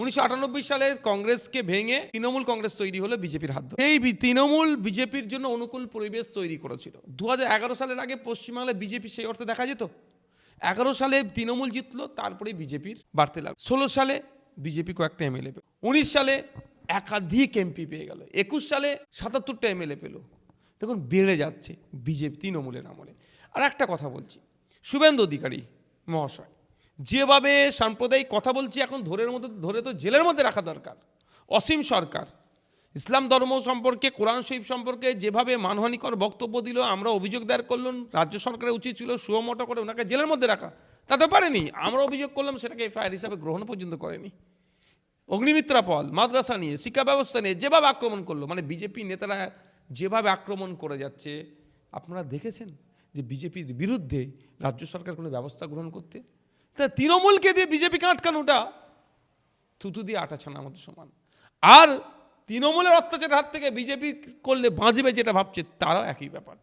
1998 সালে কংগ্রেসকে ভেঙে তৃণমূল কংগ্রেস তৈরি হলো বিজেপির হাত ধরে। এই তৃণমূল বিজেপির জন্য অনুকূল পরিবেশ তৈরি করেছিল। 2011 সালের আগে পশ্চিমবাংলায় বিজেপি সেই অর্থে দেখা যেত। 11 সালে তৃণমূল জিতলো, তারপরে বিজেপির বাড়তে লাগলো। 16 সালে বিজেপি কয়েকটা এমএলএ পেল, 19 সালে একাধিক এমপি পেয়ে গেল, 21 সালে 77টা এমএলএ পেল। দেখুন বেড়ে যাচ্ছে বিজেপি তৃণমূলের আমলে। আর একটা কথা বলছি, শুভেন্দু অধিকারী মহাশয় যেভাবে সাম্প্রদায়িক কথা বলছি, এখন ধরে তো জেলের মধ্যে রাখা দরকার। অসীম সরকার ইসলাম ধর্ম সম্পর্কে, কোরআন শরীফ সম্পর্কে যেভাবে মানহানিকর বক্তব্য দিল, আমরা অভিযোগ দায়ের করলাম, রাজ্য সরকারের উচিত ছিল সুমোটো করে ওনাকে জেলের মধ্যে রাখা। তা তো পারেনি। আমরা অভিযোগ করলাম, সেটাকে এফআইআর হিসাবে গ্রহণ পর্যন্ত করেনি। অগ্নিমিত্রা পল, মাদ্রাসা নিয়ে, শিক্ষা ব্যবস্থা নিয়ে যেভাবে আক্রমণ করলো, মানে বিজেপি নেতারা যেভাবে আক্রমণ করে যাচ্ছে, আপনারা দেখেছেন যে বিজেপির বিরুদ্ধে রাজ্য সরকার কোনো ব্যবস্থা গ্রহণ করতে? তা তৃণমূলকে দিয়ে বিজেপিকে আটকানোটা থুতু দিয়ে আটা ছানার মতো সমান। আর তৃণমূলের অত্যাচারের হাত থেকে বিজেপি করলে বাঁচবে যেটা ভাবছে, তারাও একই ব্যাপার।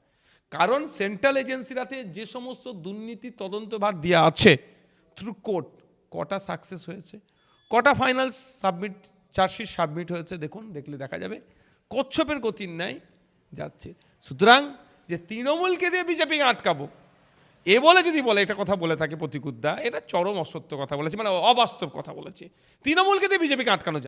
কারণ সেন্ট্রাল এজেন্সিরাতে যে সমস্ত দুর্নীতি তদন্তভার দেওয়া আছে থ্রু কোর্ট, কটা সাকসেস হয়েছে, কটা ফাইনাল চার্জশিট সাবমিট হয়েছে, দেখুন, দেখলে দেখা যাবে কচ্ছপের গতির ন্যায় যাচ্ছে। সুতরাং যে তৃণমূলকে দিয়ে বিজেপিকে আটকাবো এ বলে যদি বলে, এটা কথা বলে থাকে প্রতিকুদ্দা, এটা চরম অসত্য কথা বলেছে, মানে অবাস্তব কথা বলেছে। তৃণমূলকে দিয়ে বিজেপিকে আটকানো যায়।